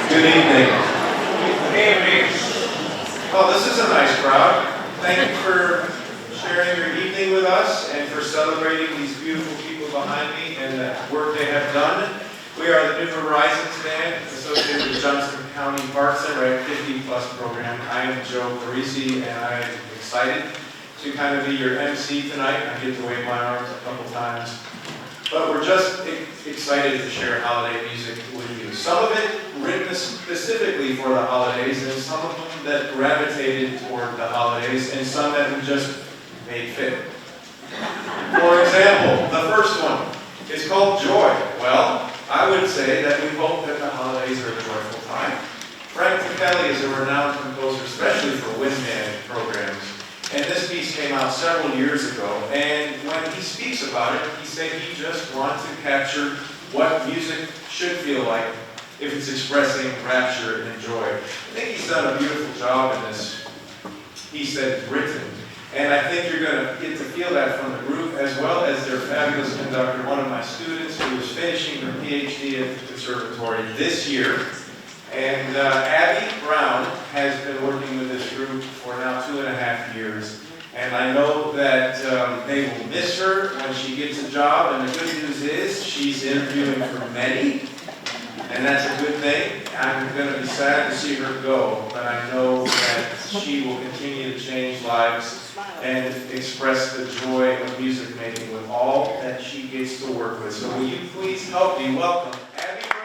Good evening. Oh, this is a nice crowd. Thank you for sharing your evening with us and for celebrating these beautiful people behind me and the work they have done. We are the New Horizons Band associated with Johnson County Park Center at 50 Plus program. I am Joe Parisi and I am excited to kind of be your MC tonight. I get to wave my arms a couple times. But we're just excited to share holiday music with you. Some of it written specifically for the holidays, and some of them that gravitated toward the holidays, and some that we just made fit. For example, the first one is called Joy. Well, I would say that we hope that the holidays are a joyful time. Frank Kelly is a renowned composer, especially for wind band programs. And this piece came out several years ago, and when he speaks about it, he said he just wants to capture what music should feel like if it's expressing rapture and joy. I think he's done a beautiful job in this, he said, written. And I think you're going to get to feel that from the group, as well as their fabulous conductor, one of my students who is finishing her PhD at the conservatory this year. And Abby Brown has been working with this group for now 2.5 years. And I know that they will miss her when she gets a job. And the good news is she's interviewing for many. And that's a good thing. I'm going to be sad to see her go. But I know that she will continue to change lives and express the joy of music making with all that she gets to work with. So will you please help me welcome Abby Brown?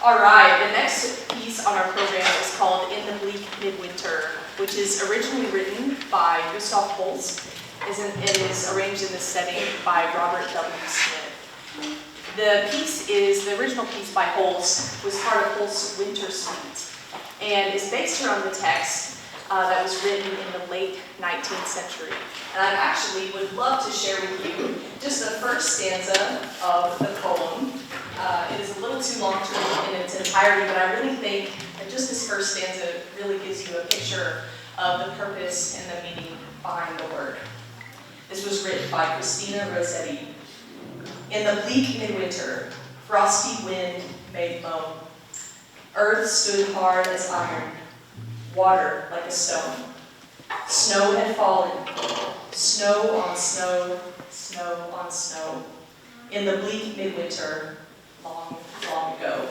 All right, the next piece on our program is called In the Bleak Midwinter, which is originally written by Gustav Holst. It is arranged in this setting by Robert W. Smith. The original piece by Holst was part of Holst's Winter Suite, and is based around the text that was written in the late 19th century. And I actually would love to share with you just the first stanza of the poem. It is a little too long to read in its entirety, but I really think that just this first stanza really gives you a picture of the purpose and the meaning behind the word. This was written by Christina Rossetti. In the bleak midwinter, frosty wind made moan. Earth stood hard as iron, water like a stone. Snow had fallen, snow on snow, snow on snow. In the bleak midwinter, long, long ago.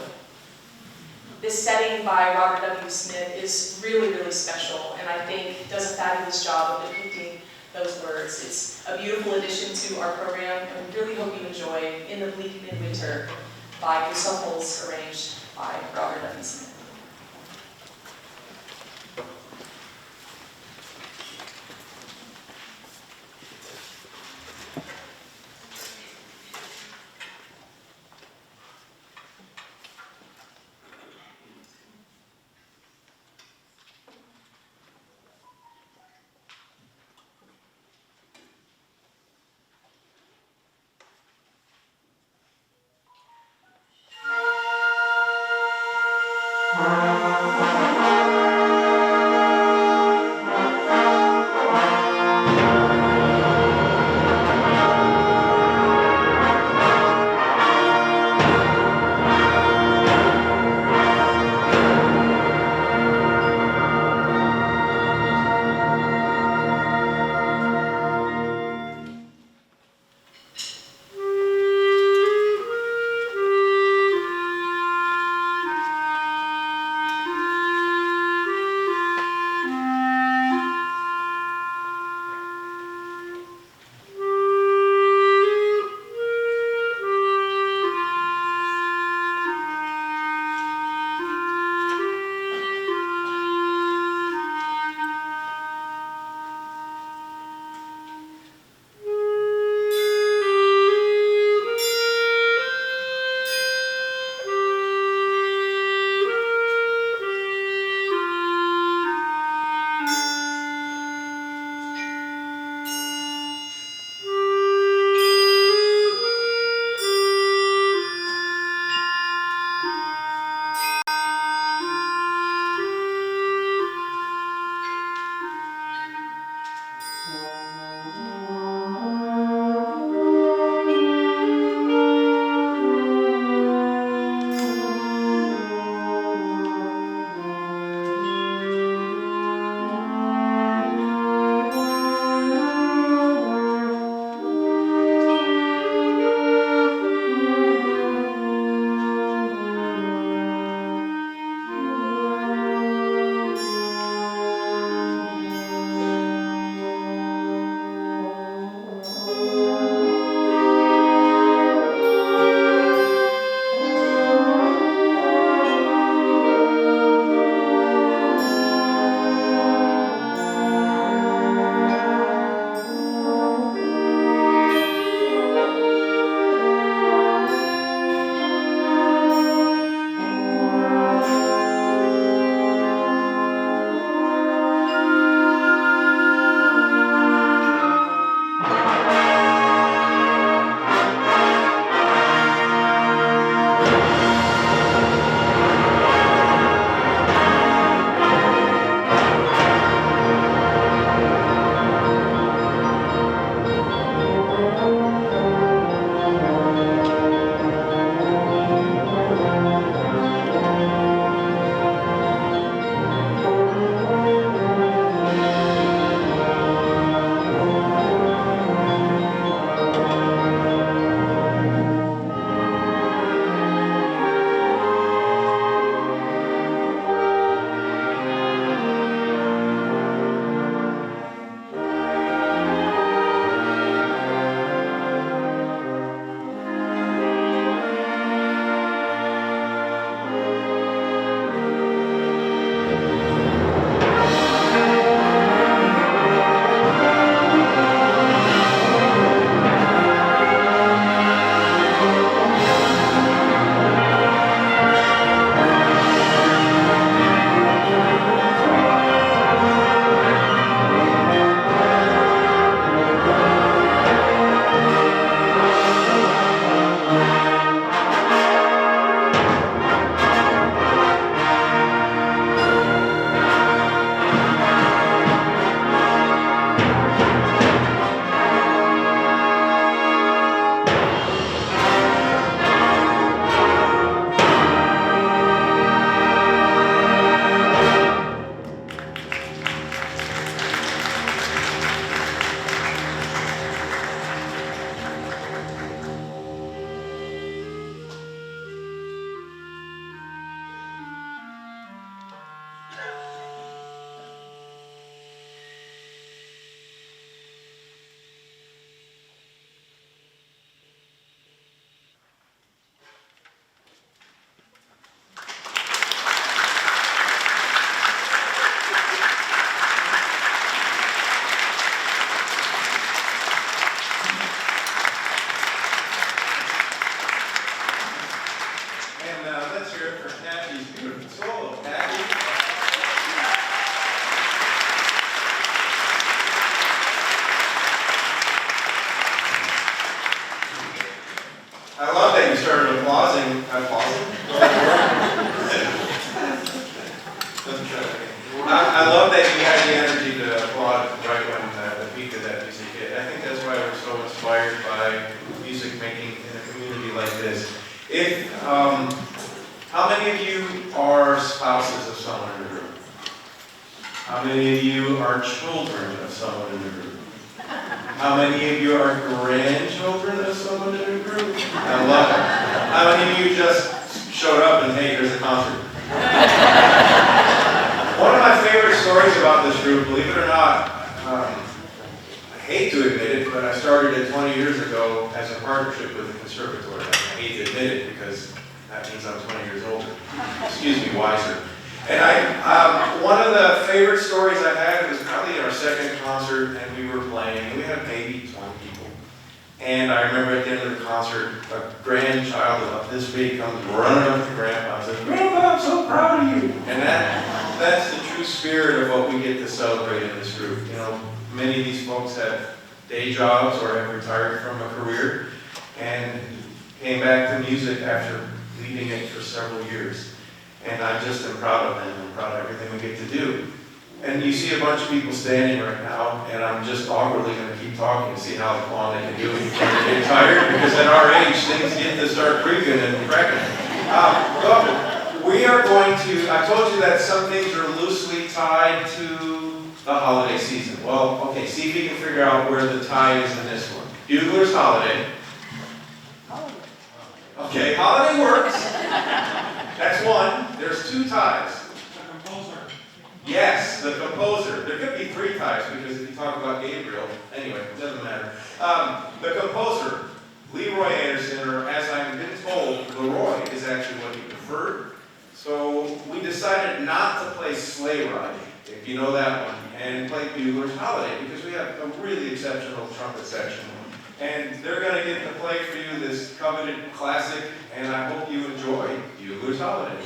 This setting by Robert W. Smith is really, really special, and I think does a fabulous job of depicting those words. It's a beautiful addition to our program, and we really hope you enjoy In the Bleak Midwinter by Gustav Holst, arranged by Robert W. Smith. I pause it? I love that you had the energy to applaud right when the peak of that music hit. I think that's why we're so inspired by music making in a community like this. How many of you are spouses of someone in the room? How many of you are children of someone in the group? How many of you are grandchildren of someone in the group? I love it. How many of you just showed up and, hey, there's a concert? One of my favorite stories about this group, believe it or not, I hate to admit it, but I started it 20 years ago as a partnership with the conservatory. I hate to admit it because that means I'm 20 years older. Excuse me, wiser. And one of the favorite stories I had was probably in our second concert, and we were playing, and we had maybe 20 people. And I remember at the end of the concert, a grandchild about this big comes running up to Grandpa and says, "Grandpa, I'm so proud of you." And that's the true spirit of what we get to celebrate in this group. You know, many of these folks have day jobs or have retired from a career and came back to music after leaving it for several years. And I just am proud of them. I'm proud of everything we get to do. And you see a bunch of people standing right now, and I'm just awkwardly going to keep talking to see how long they can do it before they get tired, because at our age, things get to start creaking and cracking. But we are going to, I told you that some things are loosely tied to the holiday season. Well, okay, see if you can figure out where the tie is in this one. Bugler's Holiday. Okay, holiday works. That's one. There's two ties. The composer. Yes, the composer. There could be three ties because if you talk about Gabriel, anyway, it doesn't matter. The composer, Leroy Anderson, or as I've been told, Leroy is actually what he preferred. So we decided not to play Sleigh Ride, if you know that one, and play Bugler's Holiday because we have a really exceptional trumpet section. And they're going to get to play for you this coveted classic, and I hope you enjoy Bugler's Holiday.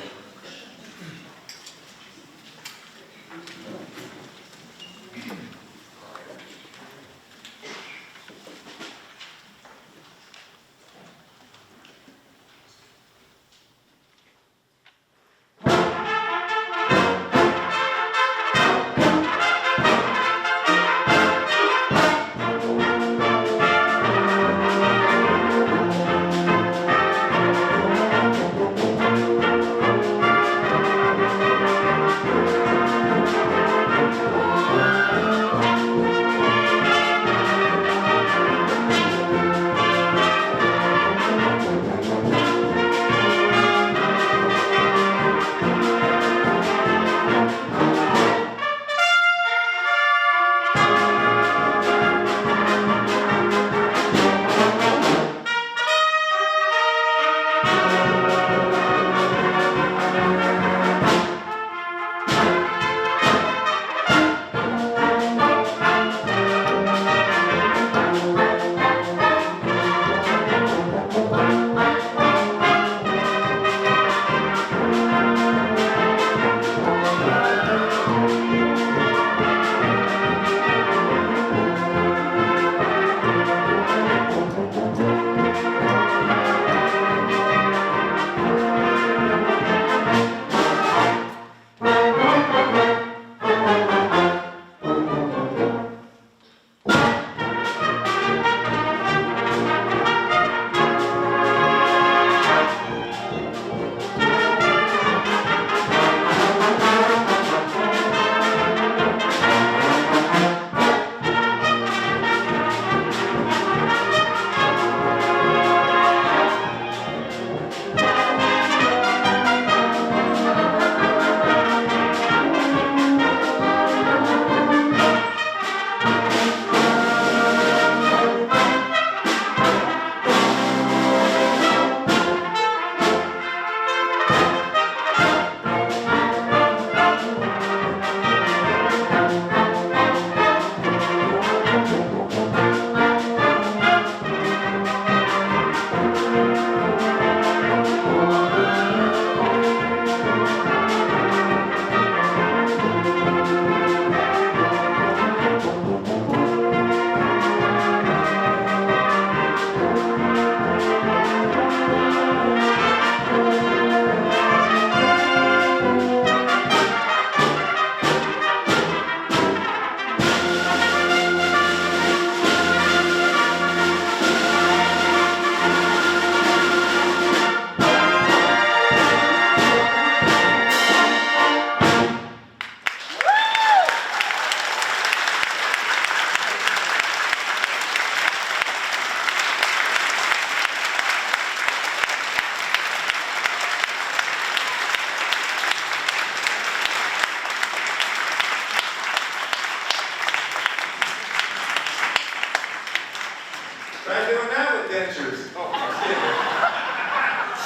Try doing that with dentures. Oh, I'm kidding.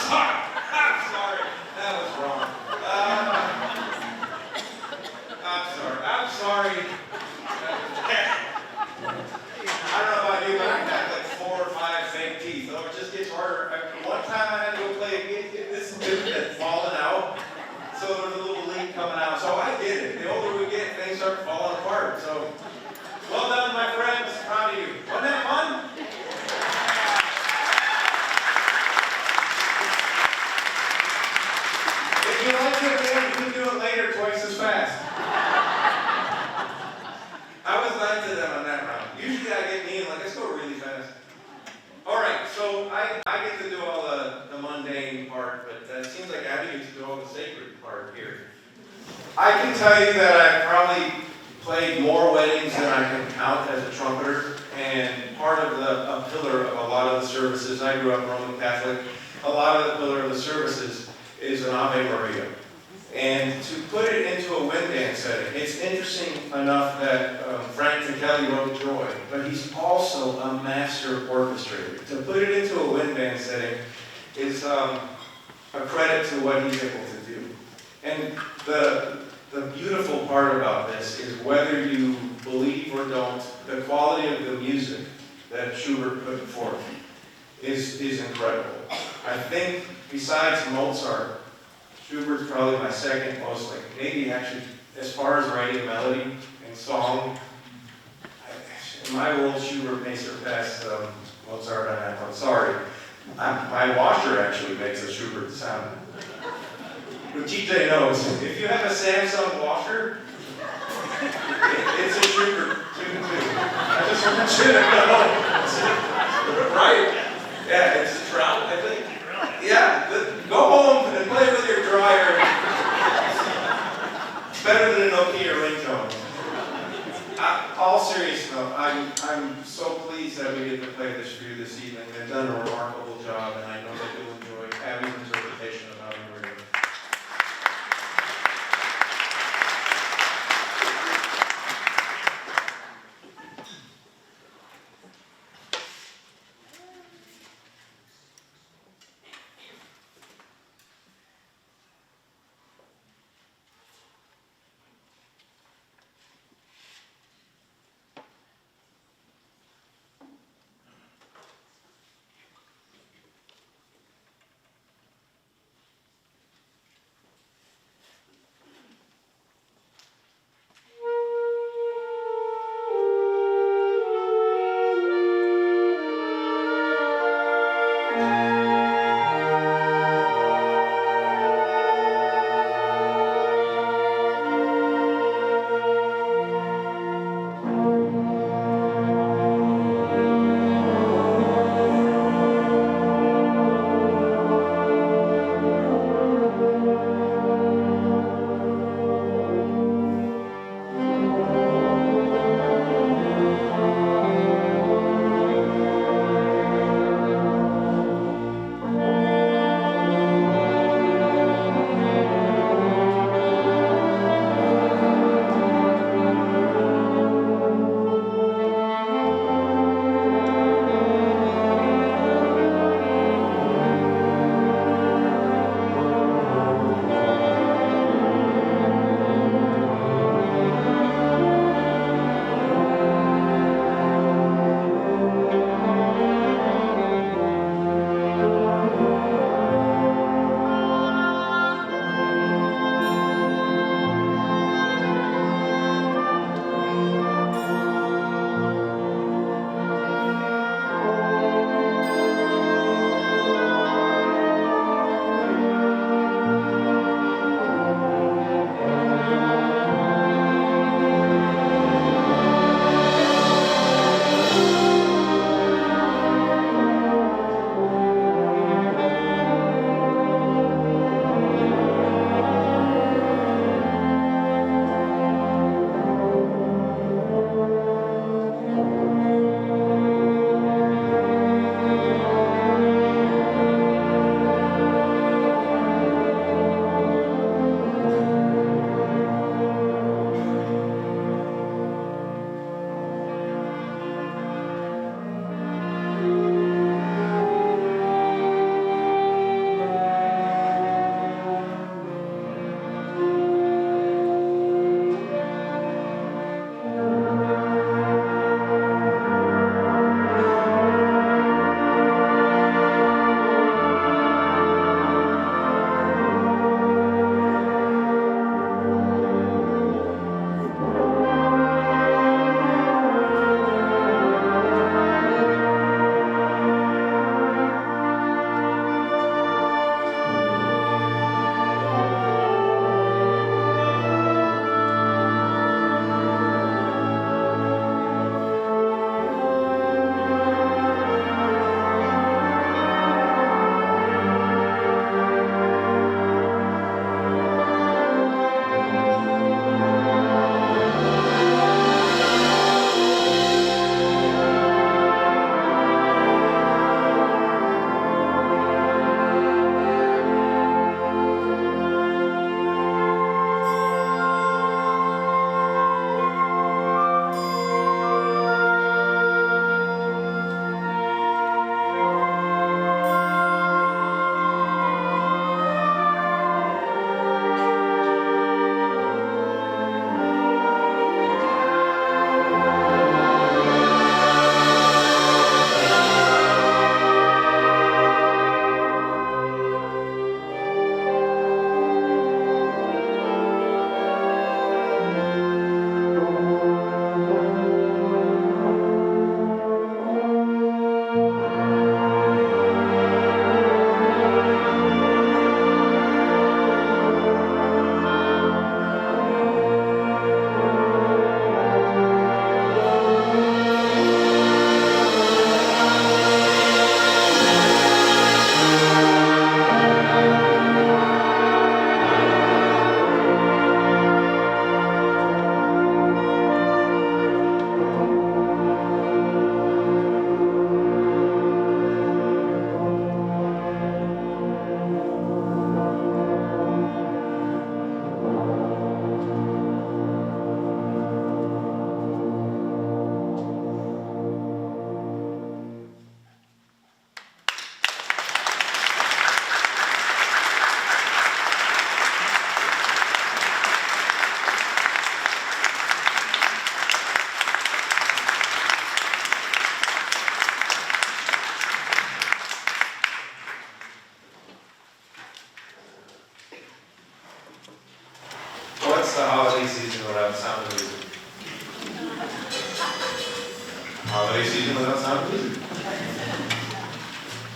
Sorry. I'm sorry. That was wrong. I'm sorry. I'm sorry. I don't know about you, but I got like 4 or 5 fake teeth. So it just gets harder. One time I had to go play a game. This tooth had fallen out. So there was a little leak coming out. So I get it. The older we get, things start falling apart. So well done, my friends. Proud of you. Wasn't that fun? If you like it again, you can do it later twice as fast. I was nice to them on that round. Usually I get mean, like, let's go really fast. All right, so I get to do all the mundane part, but it seems like Abby gets to do all the sacred part here. I can tell you that I've probably played more weddings than I can count as a trumpeter, and part of a pillar of a lot of the services, I grew up Roman Catholic, a lot of the pillar of the services is an Ave Maria. And to put it into a wind band setting, it's interesting enough that Frank Kelly wrote Joy, but he's also a master orchestrator. To put it into a wind band setting is a credit to what he's able to do. And the beautiful part about this is whether you believe or don't, the quality of the music that Schubert put forth is incredible. I think besides Mozart, Schubert's probably my second most, like maybe actually, as far as writing melody and song, in my world, Schubert may surpass Mozart on that one. Sorry. My washer actually makes a Schubert sound. But TJ knows, if you have a Samsung washer, it's a Schubert tune too. I just want you to know. Right? Yeah, it's a trout, I think. Yeah, go home and play with your dryer. It's better than an Nokia ringtone. All serious note, I'm so pleased that we get to play this for you this evening. They've done a remarkable job, and I know that you'll enjoy Abby's interpretation of Ave Maria.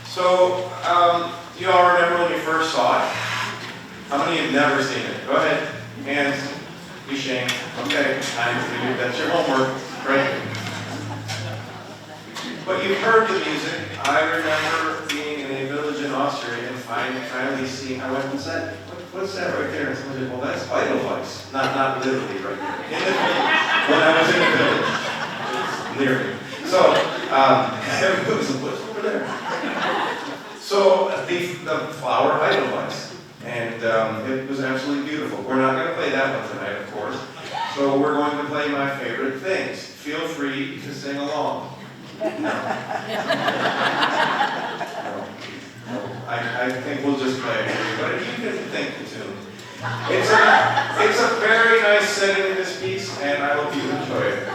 So, you all remember when you first saw it? How many have never seen it? Go ahead, hands, be ashamed. Okay, that's your homework, right? But you've heard the music. I remember being in a village in Austria and finally seeing, I went, what's that right there? And someone said, well, that's Edelweiss. Not literally right there. In the village, when I was in the village. It's near me. So, there was a bush over there. So, the flower Edelweiss. And it was absolutely beautiful. We're not going to play that one tonight, of course. So we're going to play my favorite things. Feel free to sing along. No. I think we'll just play it for you, but if you can think the tune. It's a very nice setting in this piece, and I hope you enjoy it.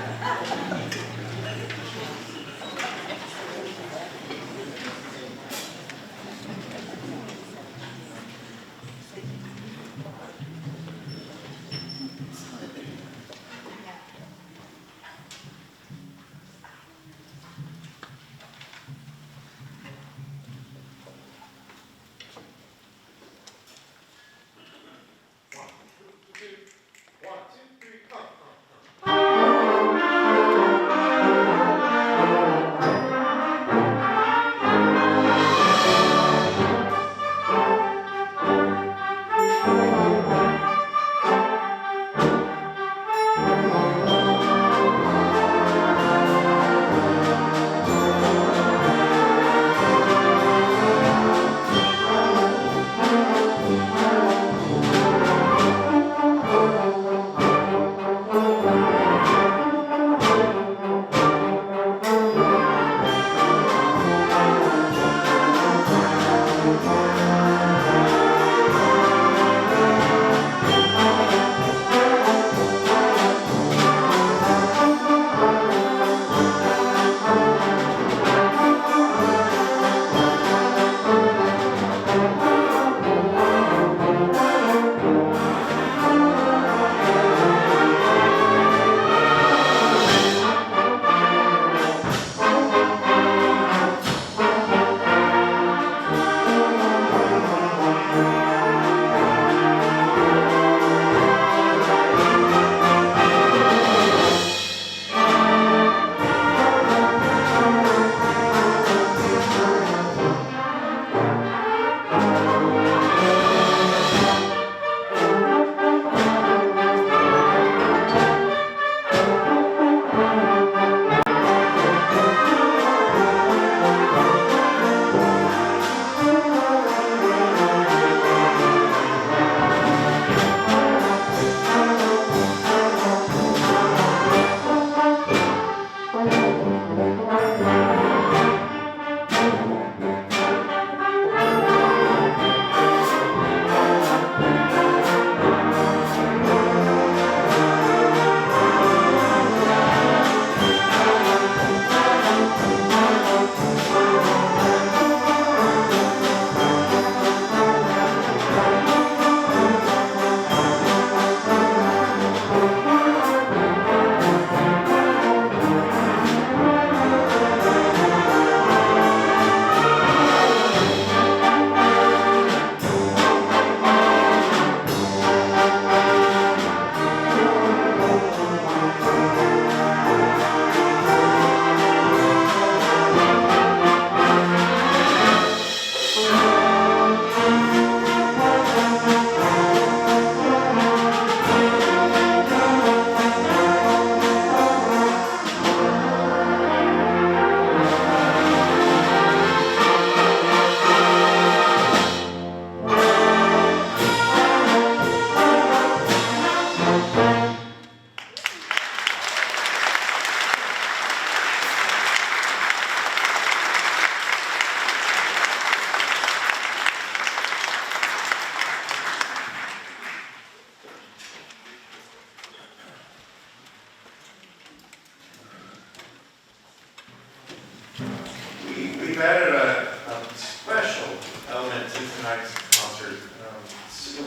We've added a special element to tonight's concert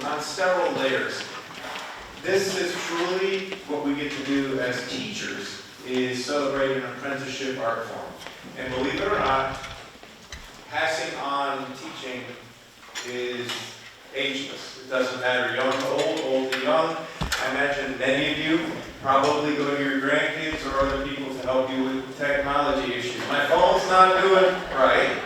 on several layers. This is truly what we get to do as teachers is celebrating an apprenticeship art form. And believe it or not, passing on teaching is ageless. It doesn't matter young to old, old to young. I imagine many of you probably go to your grandkids or other people to help you with technology issues. My phone's not doing right.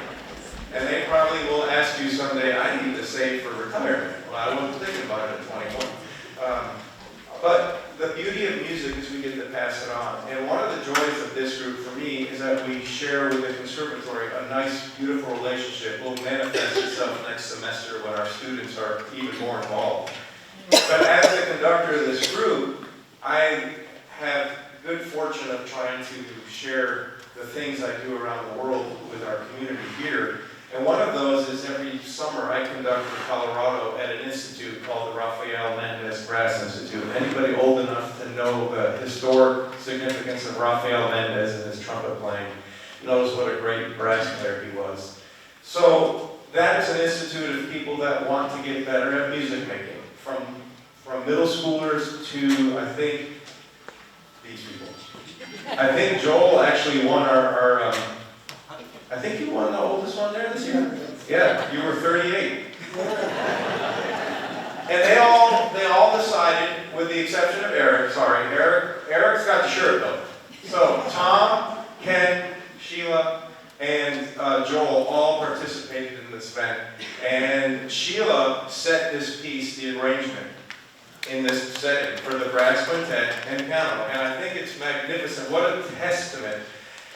And they probably will ask you someday, I need to save for retirement. Well, I wasn't thinking about it at 21. But the beauty of music is we get to pass it on. And one of the joys of this group for me is that we share with the conservatory a nice, beautiful relationship. Will manifest itself next semester when our students are even more involved. But as the conductor of this group, I have good fortune of trying to share the things I do around the world with our community here. And one of those is every summer I conduct in Colorado at an institute called the Rafael Mendez Brass Institute. Anybody old enough to know the historic significance of Rafael Mendez and his trumpet playing knows what a great brass player he was. So that is an institute of people that want to get better at music making, from middle schoolers to, I think, these people. I think Joel actually won our I think you won the oldest one there this year? Yeah, you were 38. And they all decided, with the exception of Eric, sorry, Eric's got the shirt though. So Tom, Ken, Sheila, and Joel all participated in this event. And Sheila set this piece, the arrangement, in this setting for the brass quintet and piano. And I think it's magnificent. What a testament.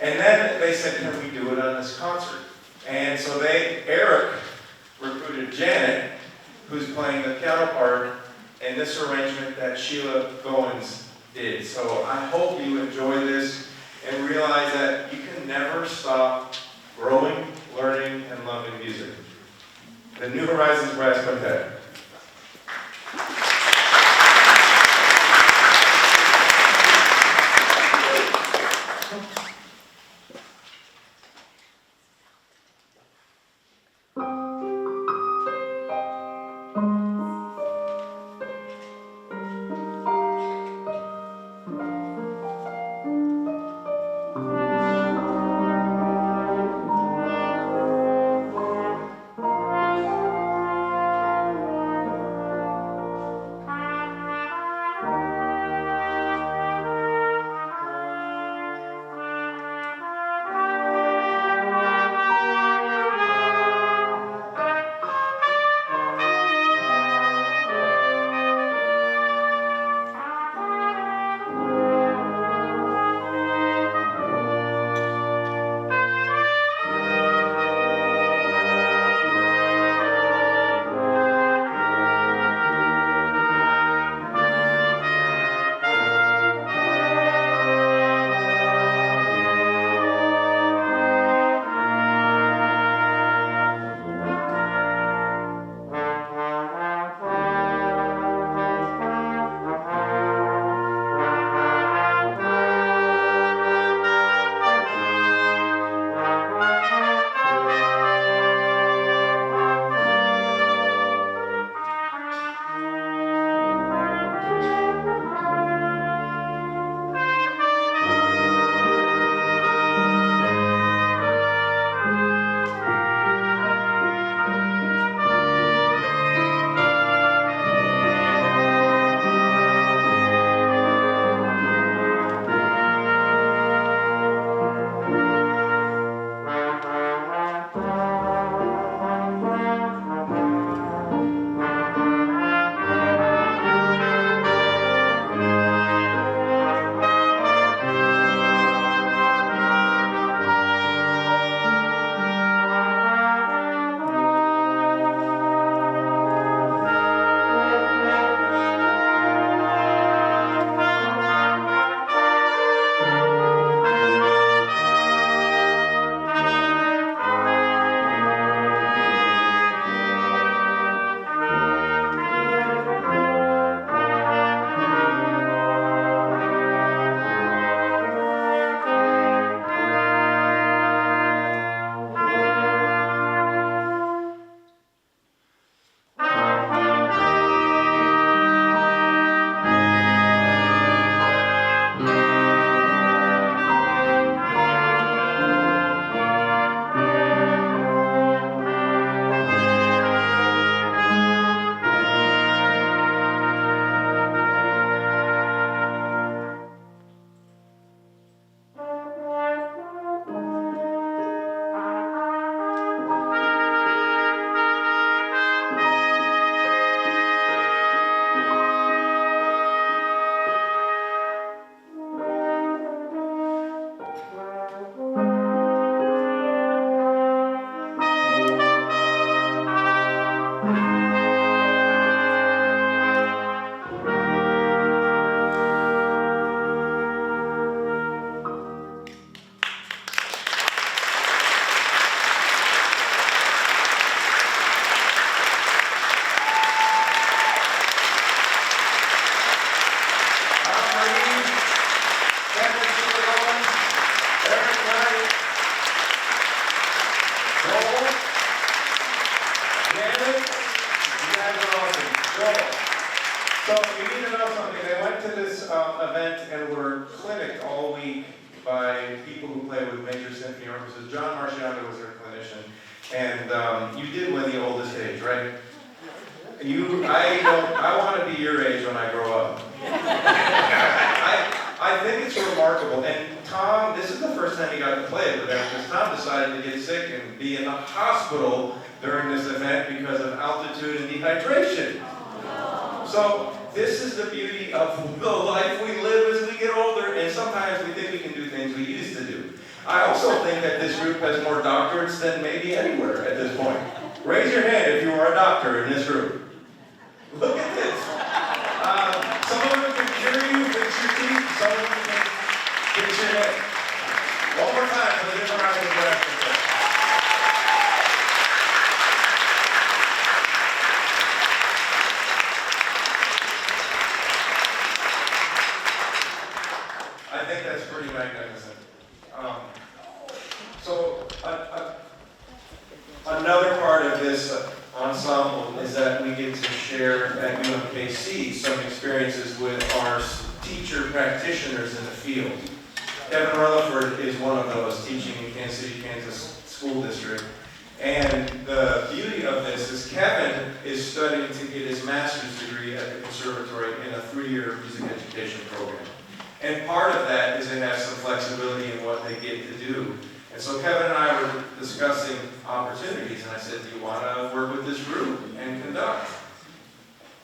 And then they said, can we do it on this concert? And so Eric recruited Janet, who's playing the piano part, in this arrangement that Sheila Goins did. So I hope you enjoy this and realize that you can never stop growing, learning, and loving music. The New Horizons Brass Quintet. So you need to know something. They went to this event and were clinicked all week by people who play with major symphony orchestras. John Marciano was their clinician. And you did win the oldest age, right? I want to be your age when I grow up. I think it's remarkable. And Tom, this is the first time he got to play it with them because Tom decided to get sick and be in the hospital during this event because of altitude and dehydration. So this is the beauty of the life we live as we get older, and sometimes we think we can do things we used to do. I also think that this group has more doctorates than maybe anywhere at this point. Raise your hand if you are a doctor in this group. Look at this. Some of them can cure you, fix your teeth, some of them can fix your head. One more time for the different round of introductions. I think that's pretty magnificent. Another part of this ensemble is that we get to share at UMKC some experiences with our teacher practitioners in the field. Kevin Rutherford is one of those, teaching in Kansas City, Kansas School District. And the beauty of this is Kevin is studying to get his master's degree at the conservatory in a 3-year music education program. And part of that is it has some flexibility in what they get to do. And so Kevin and I were discussing opportunities, and I said, do you want to work with this group and conduct?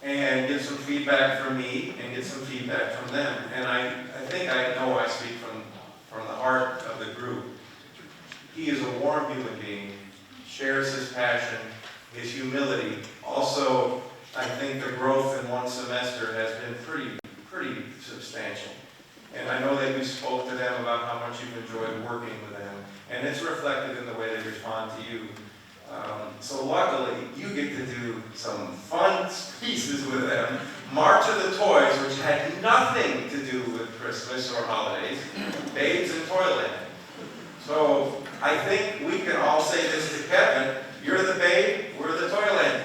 And get some feedback from me and get some feedback from them. And I think I know I speak from the heart of the group. He is a warm human being, shares his passion, his humility. Also, I think the growth in one semester has been pretty substantial. And I know that you spoke to them about how much you've enjoyed working with them. And it's reflected in the way they respond to you. So luckily, you get to do some fun pieces with them. March of the Toys, which had nothing to do with Christmas or holidays. Babes in Toyland. So I think we can all say this to Kevin. You're the babe, we're the Toyland.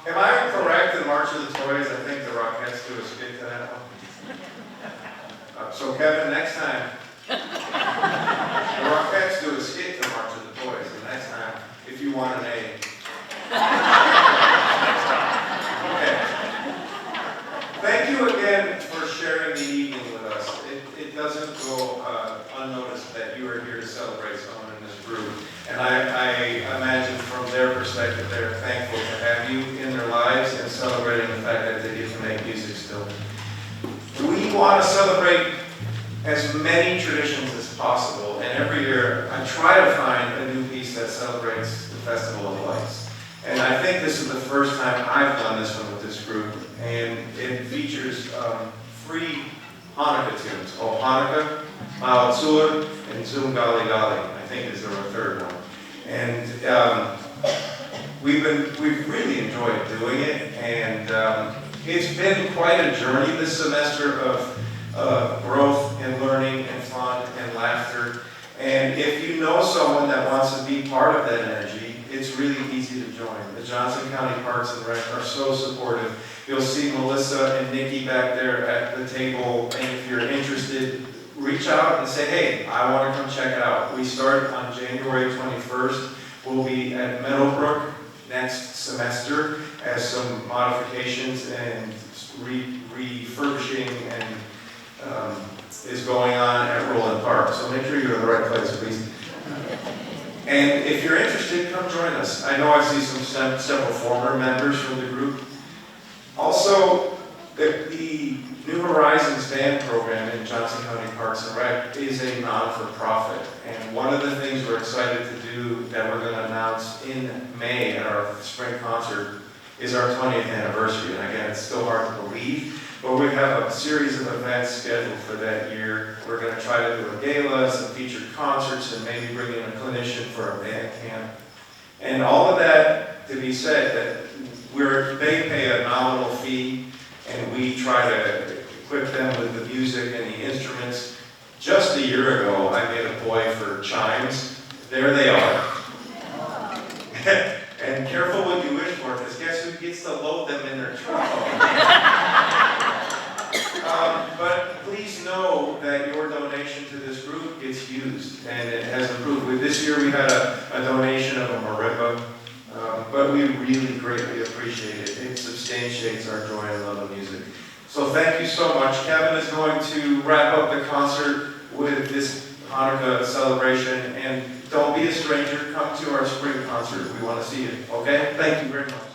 Am I correct in March of the Toys? I think the Rockettes do a skit to that one. So Kevin, next time, the Rockettes do a celebrate someone in this group. And I imagine from their perspective, they're thankful to have you in their lives and celebrating the fact that they get to make music still. We want to celebrate as many traditions as possible, and every year I try to find a new piece that celebrates the Festival of Lights. And I think this is the first time I've done this one with this group, and it features free Hanukkah tunes. Oh, Hanukkah, Ma'atzur, and Zum Gali Gali, I think is our third one. And we've really enjoyed doing it, and it's been quite a journey this semester of growth and learning and fun and laughter. And if you know someone that wants to be part of that energy, it's really easy to join. The Johnson County Parks and Rec are so supportive. You'll see Melissa and Nikki back there at the table, and if you're interested, reach out and say, hey, I want to come check it out. We start on January 21st. We'll be at Meadowbrook next semester as some modifications and refurbishing and is going on at Roeland Park. So make sure you're in the right place, please. And if you're interested, come join us. I know I see several former members from the group. Also, the New Horizons Band program in Johnson County Parks and Rec is a non-for-profit. And one of the things we're excited to do that we're going to announce in May at our spring concert is our 20th anniversary. And again, it's still hard to believe, but we have a series of events scheduled for that year. We're going to try to do a gala, some featured concerts, and maybe bring in a clinician for a band camp. And all of that to be said, that they pay a nominal fee, and we try to equip them with the music and the instruments. Just a year ago, I made a boy for chimes. There they are. And careful what you wish for, because guess who gets to load them in their truck? But please know that your donation to this group gets used, and it has improved. This year we had a donation of a marimba, but we really greatly appreciate it. It substantiates our joy and love of music. So thank you so much. Kevin is going to wrap up the concert with this Hanukkah celebration, and don't be a stranger. Come to our spring concert. We want to see you. Okay? Thank you very much.